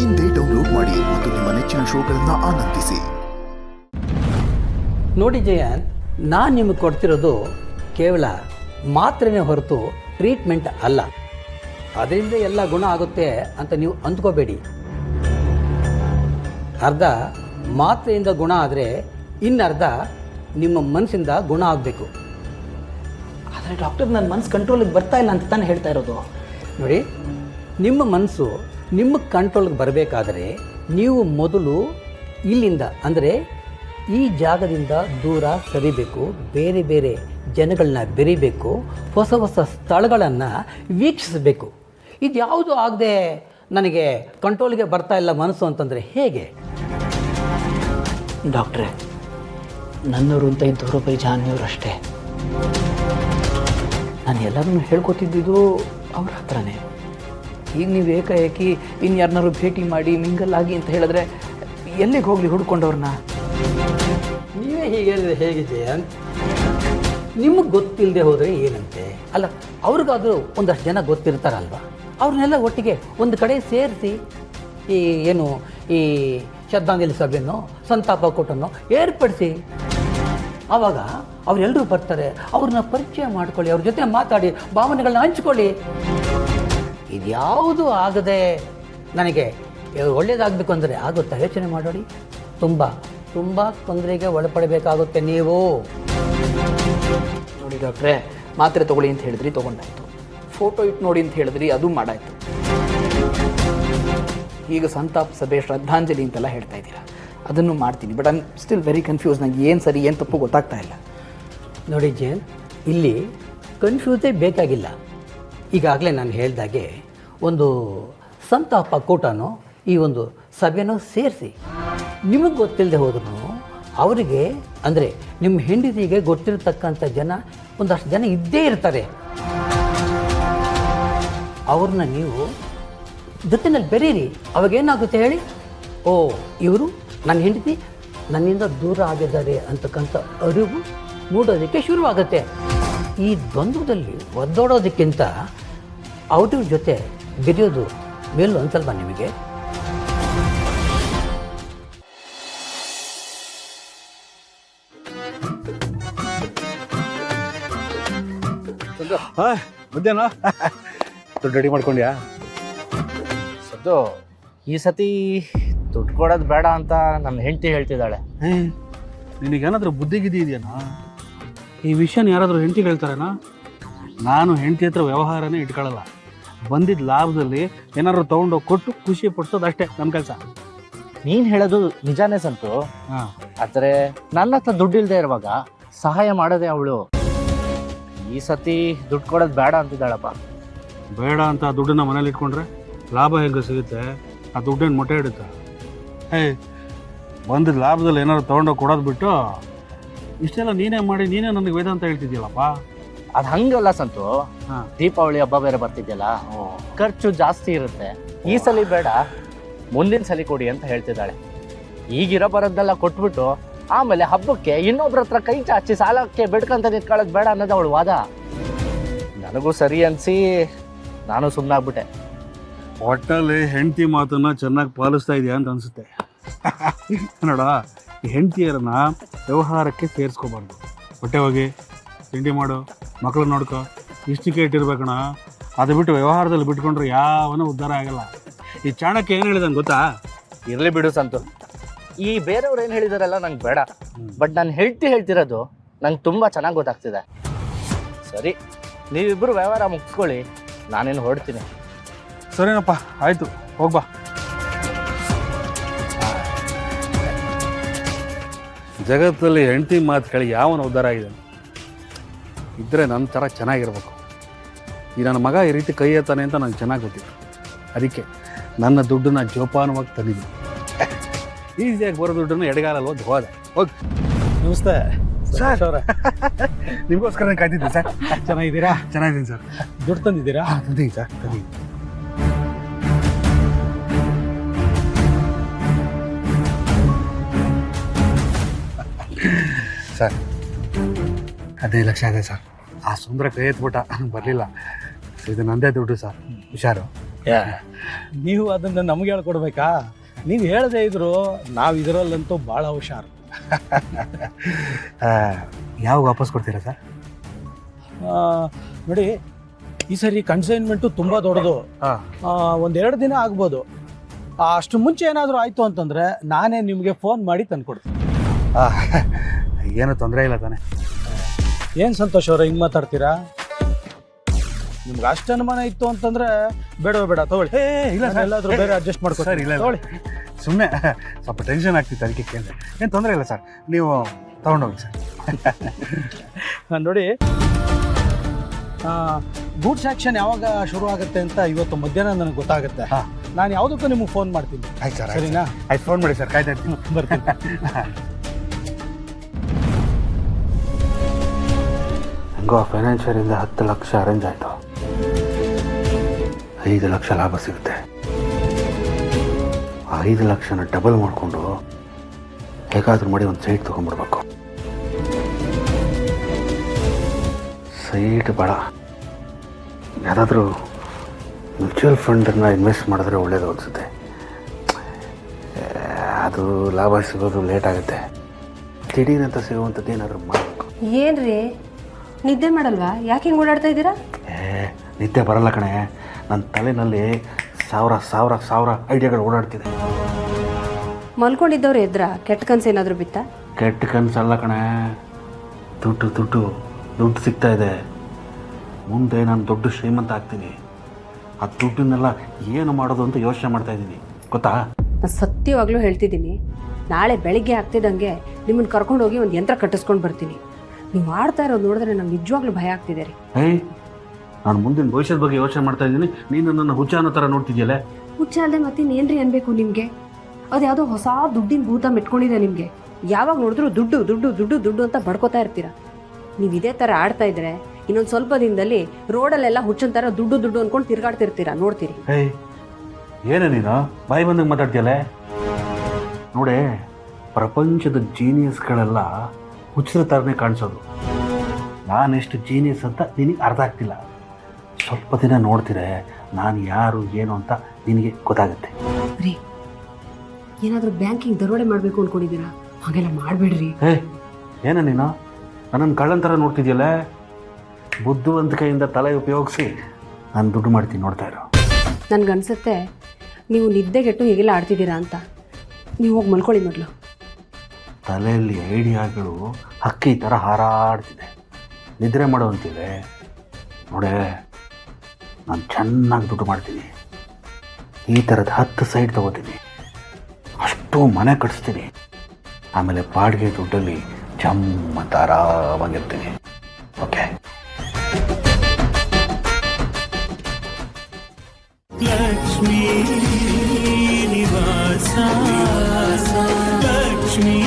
ಇಂದೇ ಡೌನ್ಲೋಡ್ ಮಾಡಿ ಮತ್ತು ನಿಮ್ಮ ನೆಚ್ಚಿನ ಶೋಗಳನ್ನು ಆನಂದಿಸಿ. ನೋಡಿ ಜಯಂತ್, ನಾನು ನಿಮಗೆ ಕೊಡ್ತಿರೋದು ಕೇವಲ ಮಾತ್ರೆನೇ ಹೊರತು ಟ್ರೀಟ್ಮೆಂಟ್ ಅಲ್ಲ. ಅದರಿಂದ ಎಲ್ಲ ಗುಣ ಆಗುತ್ತೆ ಅಂತ ನೀವು ಅಂದ್ಕೋಬೇಡಿ. ಅರ್ಧ ಮಾತ್ರೆಯಿಂದ ಗುಣ ಆದರೆ ಇನ್ನರ್ಧ ನಿಮ್ಮ ಮನಸ್ಸಿಂದ ಗುಣ ಆಗಬೇಕು. ಆದರೆ ಡಾಕ್ಟರ್, ನನ್ನ ಮನಸ್ಸು ಕಂಟ್ರೋಲಿಗೆ ಬರ್ತಾ ಇಲ್ಲ ಅಂತ ತಾನೇ ಹೇಳ್ತಾ ಇರೋದು. ನೋಡಿ, ನಿಮ್ಮ ಮನಸ್ಸು ನಿಮ್ಮ ಕಂಟ್ರೋಲ್ಗೆ ಬರಬೇಕಾದರೆ ನೀವು ಮೊದಲು ಇಲ್ಲಿಂದ ಅಂದರೆ ಈ ಜಾಗದಿಂದ ದೂರ ಸರಿಬೇಕು, ಬೇರೆ ಬೇರೆ ಜನಗಳನ್ನ ಬೆರಿಬೇಕು, ಹೊಸ ಹೊಸ ಸ್ಥಳಗಳನ್ನು ವೀಕ್ಷಿಸಬೇಕು. ಇದು ಯಾವುದು ಆಗದೆ ನನಗೆ ಕಂಟ್ರೋಲ್ಗೆ ಬರ್ತಾ ಇಲ್ಲ ಮನಸ್ಸು ಅಂತಂದರೆ ಹೇಗೆ? ಡಾಕ್ಟ್ರೇ, ನನ್ನವರು ಅಂತ ಇದ್ದವರು ಬೈ ಜಾನ್ಯವರು ಅಷ್ಟೇ. ನಾನು ಎಲ್ಲರನ್ನೂ ಹೇಳ್ಕೊತಿದ್ದಿದ್ದು ಅವ್ರ ಹತ್ರನೇ. ಈಗ ನೀವು ಏಕಾಏಕಿ ಇನ್ಯಾರನ್ನಾರು ಭೇಟಿ ಮಾಡಿ ಮಿಂಗಲ್ಲಾಗಿ ಅಂತ ಹೇಳಿದ್ರೆ ಎಲ್ಲಿಗೆ ಹೋಗಲಿ ಹುಡ್ಕೊಂಡವ್ರನ್ನ? ನೀವೇ ಹೀಗೆ ಹೇಳಿದ್ರೆ ಹೇಗೆ ಜಯಂತ್? ನಿಮಗೆ ಗೊತ್ತಿಲ್ಲದೆ ಹೋದರೆ ಏನಂತೆ? ಅಲ್ಲ, ಅವ್ರಿಗಾದರೂ ಒಂದಷ್ಟು ಜನ ಗೊತ್ತಿರ್ತಾರಲ್ವ, ಅವ್ರನ್ನೆಲ್ಲ ಒಟ್ಟಿಗೆ ಒಂದು ಕಡೆ ಸೇರಿಸಿ ಈ ಶ್ರದ್ಧಾಂಜಲಿ ಸಭೆಯನ್ನು, ಸಂತಾಪ ಕೂಟನ್ನು ಏರ್ಪಡಿಸಿ. ಆವಾಗ ಅವರೆಲ್ಲರೂ ಬರ್ತಾರೆ, ಅವ್ರನ್ನ ಪರಿಚಯ ಮಾಡ್ಕೊಳ್ಳಿ, ಅವ್ರ ಜೊತೆ ಮಾತಾಡಿ ಭಾವನೆಗಳನ್ನ ಹಂಚ್ಕೊಳ್ಳಿ. ಇದ್ಯಾವುದು ಆಗದೆ ನನಗೆ ಒಳ್ಳೇದಾಗಬೇಕು ಅಂದರೆ ಆಗುತ್ತಾ? ಯೋಚನೆ ಮಾಡೋಡಿ. ತುಂಬ ತುಂಬ ತೊಂದರೆಗೆ ಒಳಪಡಬೇಕಾಗುತ್ತೆ ನೀವು. ನೋಡಿ ಡಾಕ್ಟ್ರೇ, ಮಾತ್ರೆ ತೊಗೊಳ್ಳಿ ಅಂತ ಹೇಳಿದ್ರಿ, ತೊಗೊಂಡಾಯ್ತು. ಫೋಟೋ ಇಟ್ಟು ನೋಡಿ ಅಂತ ಹೇಳಿದ್ರಿ, ಅದು ಮಾಡಾಯ್ತು. ಈಗ ಸಂತಾಪ ಸಭೆ, ಶ್ರದ್ಧಾಂಜಲಿ ಅಂತೆಲ್ಲ ಹೇಳ್ತಾ ಇದ್ದೀರಾ, ಅದನ್ನು ಮಾಡ್ತೀನಿ. But I am still very confuse. ನನಗೆ ಏನು ಸರಿ ಏನು ತಪ್ಪು ಗೊತ್ತಾಗ್ತಾ ಇಲ್ಲ. ನೋಡಿ ಜಯಂತ್, ಇಲ್ಲಿ ಕನ್ಫ್ಯೂಸೇ ಬೇಕಾಗಿಲ್ಲ. ಈಗಾಗಲೇ ನಾನು ಹೇಳ್ದಾಗೆ ಒಂದು ಸಂತಾಪ ಕೂಟನೋ ಈ ಒಂದು ಸಭೆನೋ ಸೇರಿಸಿ. ನಿಮಗೆ ಗೊತ್ತಿಲ್ಲದೆ ಹೋದ್ರೂ ಅವರಿಗೆ ಅಂದರೆ ನಿಮ್ಮ ಹೆಂಡತಿಗೆ ಗೊತ್ತಿರತಕ್ಕಂಥ ಜನ ಒಂದಷ್ಟು ಜನ ಇದ್ದೇ ಇರ್ತಾರೆ. ಅವ್ರನ್ನ ನೀವು ಜೊತೆಯಲ್ಲಿ ಬೆರೀರಿ. ಅವಾಗೇನಾಗುತ್ತೆ ಹೇಳಿ? ಓ, ಇವರು ನನ್ನ ಹೆಂಡತಿ ನನ್ನಿಂದ ದೂರ ಆಗಿದ್ದಾರೆ ಅಂತಕ್ಕಂಥ ಅರಿವು ಮೂಡೋದಕ್ಕೆ ಶುರುವಾಗುತ್ತೆ. ಈ ದ್ವಂದ್ವದಲ್ಲಿ ಒದ್ದೋಡೋದಕ್ಕಿಂತ ಅವ್ರ ಜೊತೆ ಬೆರೆಯೋದು ಮೇಲೂ ಅನ್ಸಲ್ವಾ ನಿಮಗೆ? ಮಧ್ಯಾಹ್ನ ದುಡ್ಡು ರೆಡಿ ಮಾಡ್ಕೊಂಡ್ಯಾ? ಸದ್ದು, ಈ ಸತಿ ದುಡ್ಡು ಕೊಡೋದು ಬೇಡ ಅಂತ ನನ್ನ ಹೆಂಡತಿ ಹೇಳ್ತಿದ್ದಾಳೆ. ನಿನಗೇನಾದ್ರೂ ಬುದ್ಧಿಗಿದ್ದಿ ಇದೆಯಾ? ಈ ವಿಷಯನ ಯಾರಾದರೂ ಹೆಂಡತಿಗೆ ಹೇಳ್ತಾರೇನಾ? ನಾನು ಹೆಂಡತಿ ಹತ್ರ ವ್ಯವಹಾರನೇ ಇಟ್ಕೊಳ್ಳಲ್ಲ. ಬಂದಿದ್ದ ಲಾಭದಲ್ಲಿ ಏನಾದ್ರು ತೊಗೊಂಡೋಗಿ ಕೊಟ್ಟು ಖುಷಿ ಪಡಿಸೋದು ಅಷ್ಟೇ ನಮ್ಮ ಕೆಲಸ. ನೀನು ಹೇಳೋದು ನಿಜಾನೇ ಸಂತು. ಆದರೆ ನನ್ನ ಹತ್ರ ದುಡ್ಡಿಲ್ಲದೆ ಇರುವಾಗ ಸಹಾಯ ಮಾಡೋದೇ ಅವಳು. ಈ ಸತಿ ದುಡ್ಡು ಕೊಡೋದು ಬೇಡ ಅಂತಿದ್ದಾಳಪ್ಪ. ಬೇಡ ಅಂತ ಆ ದುಡ್ಡನ್ನ ಮನೇಲಿ ಇಟ್ಕೊಂಡ್ರೆ ಲಾಭ ಹೇಗೆ ಸಿಗುತ್ತೆ? ಆ ದುಡ್ಡೇನು ಮೊಟ್ಟೆ ಇಡುತ್ತೆ? ಬಂದಿದ್ದ ಲಾಭದಲ್ಲಿ ಏನಾದ್ರು ತೊಗೊಂಡೋಗಿ ಕೊಡೋದು ಬಿಟ್ಟು ಇಷ್ಟೆಲ್ಲ ನೀನೇ ಮಾಡಿ ನೀನೇ ನನಗೆ ವೇದಾಂತ ಹೇಳ್ತಿದ್ಯಲ್ಲಪ್ಪ. ಅದು ಹಂಗಲ್ಲ ಸಂತು. ದೀಪಾವಳಿ ಹಬ್ಬ ಬೇರೆ ಬರ್ತಿದ್ಯಲ್ಲ, ಖರ್ಚು ಜಾಸ್ತಿ ಇರುತ್ತೆ. ಈ ಸಲ ಬೇಡ, ಮುಂದಿನ ಸಲ ಕೊಡಿ ಅಂತ ಹೇಳ್ತಿದ್ದಾಳೆ. ಈಗಿರೋ ಬರೋದೆಲ್ಲ ಕೊಟ್ಬಿಟ್ಟು ಆಮೇಲೆ ಹಬ್ಬಕ್ಕೆ ಇನ್ನೊಬ್ರ ಹತ್ರ ಕೈ ಚಾಚಿ ಸಾಲಕ್ಕೆ ಬೇಡ್ಕಂತ ನಿಂತ್ಕೊಳ್ಳೋದು ಬೇಡ ಅನ್ನೋದು ಅವಳು ವಾದ. ನನಗೂ ಸರಿ ಅನಿಸಿ ನಾನು ಸುಮ್ಮನಾಗ್ಬಿಟ್ಟೆ. ಒಟ್ಟಲ್ಲಿ ಹೆಂಡತಿ ಮಾತನ್ನ ಚೆನ್ನಾಗಿ ಪಾಲಿಸ್ತಾ ಇದೆಯಾ ಅಂತ ಅನಿಸುತ್ತೆ. ನೋಡ, ಈ ಹೆಂಡತಿಯರನ್ನ ವ್ಯವಹಾರಕ್ಕೆ ಸೇರಿಸ್ಕೋಬಾರ್ದು. ಹೊಟ್ಟೆ ಹೋಗಿ ತಿಂಡಿ ಮಾಡು, ಮಕ್ಕಳು ನೋಡ್ಕೊ, ಇಷ್ಟಕ್ಕೆ ಇಟ್ಟಿರ್ಬೇಕಣ. ಅದು ಬಿಟ್ಟು ವ್ಯವಹಾರದಲ್ಲಿ ಬಿಟ್ಕೊಂಡ್ರೆ ಯಾವನೂ ಉದ್ಧಾರ ಆಗಲ್ಲ. ಈ ಚಾಣಕ್ಯ ಏನು ಹೇಳಿದಂಗೆ ಗೊತ್ತಾ? ಇರಲಿ ಬಿಡು ಸಂತು, ಈ ಬೇರೆಯವ್ರು ಏನು ಹೇಳಿದಾರಲ್ಲ ನಂಗೆ ಬೇಡ. ಬಟ್ ನಾನು ಹೇಳ್ತಿರೋದು ನಂಗೆ ತುಂಬ ಚೆನ್ನಾಗಿ ಗೊತ್ತಾಗ್ತಿದೆ. ಸರಿ, ನೀವಿಬ್ಬರು ವ್ಯವಹಾರ ಮುಗಿಸ್ಕೊಳ್ಳಿ, ನಾನೇನು ಹೊರಡ್ತೀನಿ. ಸರಿನಪ್ಪ, ಆಯಿತು, ಹೋಗ್ಬಾ. ಜಗತ್ತಲ್ಲಿ ಹೆಂಡತಿ ಮಾತು ಕೇಳಿ ಯಾವನ ಉದ್ಧಾರ ಆಗಿದೆ ಇದ್ದರೆ ನನ್ನ ಥರ ಚೆನ್ನಾಗಿರ್ಬೇಕು. ಈ ನನ್ನ ಮಗ ಈ ರೀತಿ ಕೈ ಎತ್ತಾನೆ ಅಂತ ನಂಗೆ ಚೆನ್ನಾಗಿ ಗೊತ್ತಿತ್ತು. ಅದಕ್ಕೆ ನನ್ನ ದುಡ್ಡನ್ನ ಜೋಪಾನವಾಗಿ ತಂದಿದ್ದೀನಿ. ಈಸಿಯಾಗಿ ಬರೋ ದುಡ್ಡನ್ನು ಎಡಗಾಲಲ್ಲಿ ಹೋಗಿ ಹೋದ. ಹೋಗಿ. ನಮಸ್ತೆ ಸರ್. ನಿಮಗೋಸ್ಕರ ಕಾಯ್ತಿದ್ದೆ ಸರ್. ಚೆನ್ನಾಗಿದ್ದೀರಾ? ಚೆನ್ನಾಗಿದ್ದೀನಿ ಸರ್. ದುಡ್ಡು ತಂದಿದ್ದೀರಾ? ತಂದಿದ್ದೀನಿ ಸರ್, ತಂದಿದ್ದೀನಿ. ಸರ್ 15 ಲಕ್ಷ ಇದೆ ಸರ್. ಆ ಸುಂದರ ಕೈ ಎತ್ಬಿಟ್ಟ, ಬರಲಿಲ್ಲ. ಇದು ನಂದೇ ದುಡ್ಡು ಸರ್, ಹುಷಾರು. ನೀವು ಅದನ್ನು ನಮಗೆ ಹೇಳ್ಕೊಡ್ಬೇಕಾ? ನೀವು ಹೇಳದೇ ಇದ್ರು ನಾವು ಇದರಲ್ಲಂತೂ ಭಾಳ ಹುಷಾರು. ಯಾವಾಗ ವಾಪಸ್ ಕೊಡ್ತೀರಾ ಸರ್? ನೋಡಿ, ಈ ಸರಿ ಕನ್ಸೈನ್ಮೆಂಟು ತುಂಬ ದೊಡ್ಡದು. ಒಂದೆರಡು ದಿನ ಆಗ್ಬೋದು. ಅಷ್ಟು ಮುಂಚೆ ಏನಾದರೂ ಆಯಿತು ಅಂತಂದರೆ ನಾನೇ ನಿಮಗೆ ಫೋನ್ ಮಾಡಿ ತಂದುಕೊಡ್ತೀನಿ. ಏನು ತೊಂದರೆ ಇಲ್ಲ ತಾನೆ? ಏನು ಸಂತೋಷ್ ಅವರೇ ಹಿಂಗೆ ಮಾತಾಡ್ತೀರಾ? ನಿಮ್ಗೆ ಅಷ್ಟು ಅನುಮಾನ ಇತ್ತು ಅಂತಂದರೆ ಬೇಡ ತಗೊಳ್ಳಿ. ಇಲ್ಲ ಸರ್, ಎಲ್ಲಾದರೂ ಬೇರೆ ಅಡ್ಜಸ್ಟ್ ಮಾಡ್ಕೊ ಸರ್. ಇಲ್ಲ ತಗೊಳ್ಳಿ. ಸುಮ್ಮನೆ ಸ್ವಲ್ಪ ಟೆನ್ಷನ್ ಆಗ್ತಿತ್ತು, ಅದಕ್ಕೆ ಕೇಳಿದೆ. ಏನು ತೊಂದರೆ ಇಲ್ಲ ಸರ್, ನೀವು ತೊಗೊಂಡೋಗಿ ಸರ್. ನೋಡಿ, ಗೂಡ್ಸ್ ಆ್ಯಕ್ಷನ್ ಯಾವಾಗ ಶುರು ಆಗುತ್ತೆ ಅಂತ ಇವತ್ತು ಮಧ್ಯಾಹ್ನ ನನಗೆ ಗೊತ್ತಾಗುತ್ತೆ. ನಾನು ಯಾವುದಕ್ಕೂ ನಿಮಗೆ ಫೋನ್ ಮಾಡ್ತೀನಿ. ಆಯ್ತು ಸರ್, ಸರಿನಾ? ಆಯ್ತು, ಫೋನ್ ಮಾಡಿ ಸರ್, ಕಾಯ್ತಾ ಇರ್ತೀನಿ. ಬರ್ತೀನಿ. ಹೆಂಗೋ ಫೈನಾನ್ಷಿಯರಿಂದ 10 ಲಕ್ಷ ಅರೇಂಜ್ ಆಯಿತು. 5 ಲಕ್ಷ ಲಾಭ ಸಿಗುತ್ತೆ. 5 ಲಕ್ಷನ ಡಬಲ್ ಮಾಡಿಕೊಂಡು ಹೇಗಾದ್ರೂ ಮಾಡಿ ಒಂದು ಸೈಟ್ ತೊಗೊಂಡ್ಬಿಡ್ಬೇಕು. ಸೈಟ್ ಬೇಡ, ಯಾರಾದರೂ ಮ್ಯೂಚುವಲ್ ಫಂಡನ್ನು ಇನ್ವೆಸ್ಟ್ ಮಾಡಿದ್ರೆ ಒಳ್ಳೇದು ಅನಿಸುತ್ತೆ. ಅದು ಲಾಭ ಸಿಗೋದು ಲೇಟ್ ಆಗುತ್ತೆ. ದಿಢೀರಂತ ಸಿಗುವಂಥದ್ದು ಏನಾದರೂ ಮಾಡಬೇಕು. ಏನ್ರಿ ನಿದ್ದೆ ಮಾಡಲ್ವಾ? ಯಾಕೆ ಹಿಂಗೆ ಓಡಾಡ್ತಾ ಇದ್ದೀರಾ? ನಿದ್ದೆ ಬರಲ್ಲ ಕಣೆ, ನನ್ನ ತಲೆನಲ್ಲಿ ಸಾವಿರ ಐಡಿಯಾಗಳು ಓಡಾಡ್ತಿದೆ. ಮಲ್ಕೊಂಡಿದ್ದವ್ರು ಎದ್ರ ಕೆಟ್ಟ ಕನಸು ಏನಾದರೂ ಬಿತ್ತ? ಕೆಟ್ಟ ಕನಸಲ್ಲ ಕಣೆ, ದುಡ್ಡು ಸಿಗ್ತಾ ಇದೆ. ಮುಂದೆ ನಾನು ದೊಡ್ಡ ಶ್ರೀಮಂತ ಆಗ್ತೀನಿ. ಆ ದುಡ್ಡನ್ನೆಲ್ಲ ಏನು ಮಾಡೋದು ಅಂತ ಯೋಚನೆ ಮಾಡ್ತಾ ಇದ್ದೀನಿ, ಗೊತ್ತಾ? ನಾನು ಸತ್ಯವಾಗ್ಲೂ ಹೇಳ್ತಿದ್ದೀನಿ, ನಾಳೆ ಬೆಳಿಗ್ಗೆ ಆಗ್ತಿದ್ದಂಗೆ ನಿಮ್ಮನ್ನು ಕರ್ಕೊಂಡು ಹೋಗಿ ಒಂದು ಯಂತ್ರ ಕಟ್ಟಿಸ್ಕೊಂಡು ಬರ್ತೀನಿ. ನೀವು ಆಡ್ತಾ ಇರೋದು ನೋಡಿದ್ರೆ ನಂಗೆ ನಿಜವಾಗ್ಲೂ ಭಯ ಆಗ್ತಿದೆ ರೀ. ನಾನು ಮುಂದಿನ ಭವಿಷ್ಯದ ಬಗ್ಗೆ ಯೋಚನೆ ಮಾಡ್ತಾ ಇದ್ದೀನಿ, ನೀನು ನನ್ನ ಹುಚ್ಚ ಅನ್ನೋ ಥರ ನೋಡ್ತಿದ್ಯಲ್ಲ. ಹುಚ್ಚ ಅಲ್ಲದೆ ಮತ್ತಿನ್ನೇನ್ರಿ ಅನ್ಬೇಕು ನಿಮಗೆ? ಅದು ಯಾವುದೋ ಹೊಸ ದುಡ್ಡಿನ ಭೂತ ಮೆಟ್ಕೊಂಡಿದೆ ನಿಮಗೆ. ಯಾವಾಗ ನೋಡಿದ್ರು ದುಡ್ಡು ದುಡ್ಡು ದುಡ್ಡು ದುಡ್ಡು ಅಂತ ಬಡ್ಕೋತಾ ಇರ್ತೀರಾ. ನೀವು ಇದೇ ಥರ ಆಡ್ತಾ ಇದ್ರೆ ಇನ್ನೊಂದು ಸ್ವಲ್ಪ ದಿನದಲ್ಲಿ ರೋಡಲ್ಲೆಲ್ಲ ಹುಚ್ಚನ್ ಥರ ದುಡ್ಡು ದುಡ್ಡು ಅಂದ್ಕೊಂಡು ತಿರ್ಗಾಡ್ತಿರ್ತೀರಾ, ನೋಡ್ತೀರಿ. ಏನೇ ನೀನು ಬಾಯಿ ಬಂದಂಗೆ ಮಾತಾಡ್ತೀಯಲ್ಲ? ನೋಡೆ, ಪ್ರಪಂಚದ ಜೀನಿಯಸ್ಗಳೆಲ್ಲ ಹುಚ್ಚರ ಥರನೇ ಕಾಣಿಸೋದು. ನಾನೆಷ್ಟು ಜೀನಿಯಸ್ ಅಂತ ನಿನಗೆ ಅರ್ಥ ಆಗ್ತಿಲ್ಲ. ಸ್ವಲ್ಪ ದಿನ ನೋಡ್ತೀರೆ ನಾನು ಯಾರು ಏನು ಅಂತ ನಿನಗೆ ಗೊತ್ತಾಗುತ್ತೆ. ರೀ, ಏನಾದರೂ ಬ್ಯಾಂಕಿಂಗ್ ದರೋಡೆ ಮಾಡಬೇಕು ಅಂದ್ಕೊಂಡಿದ್ದೀರಾ? ಹಾಗೆಲ್ಲ ಮಾಡಬೇಡ್ರಿ. ಏನ ನೀನು ನನ್ನನ್ನು ಕಳ್ಳನ ಥರ ನೋಡ್ತಿದ್ಯಲ್ಲ? ಬುದ್ಧಿವಂತಿಕೆಯಿಂದ ತಲೆ ಉಪಯೋಗಿಸಿ ನಾನು ದುಡ್ಡು ಮಾಡ್ತೀನಿ, ನೋಡ್ತಾ ಇರೋ. ನನಗನ್ಸುತ್ತೆ ನೀವು ನಿದ್ದೆಗೆಟ್ಟು ಹೀಗೆಲ್ಲ ಆಡ್ತಿದ್ದೀರಾ ಅಂತ. ನೀವು ಹೋಗಿ ಮಲ್ಕೊಳ್ಳಿ ಮೊದಲು. ತಲೆಯಲ್ಲಿ ಐಡಿಯಾಗಳು ಹಕ್ಕಿ ಥರ ಹಾರಾಡ್ತಿದೆ, ನಿದ್ರೆ ಮಾಡುವಂತಿದೆ. ನೋಡೇ, ನಾನು ಚೆನ್ನಾಗಿ ದುಡ್ಡು ಮಾಡ್ತೀನಿ. ಈ ಥರದ 10 ಸೈಟ್ ತೊಗೋತೀನಿ, ಅಷ್ಟು ಮನೆ ಕಟ್ಟಿಸ್ತೀನಿ. ಆಮೇಲೆ ಬಾಡಿಗೆ ದುಡ್ಡಲ್ಲಿ ಜಮ್ಮಂತ ಆರಾಮಾಗಿರ್ತೀನಿ. ಓಕೆ? ಲಕ್ಷ್ಮೀ ನಿವಾಸ ಲಕ್ಷ್ಮೀ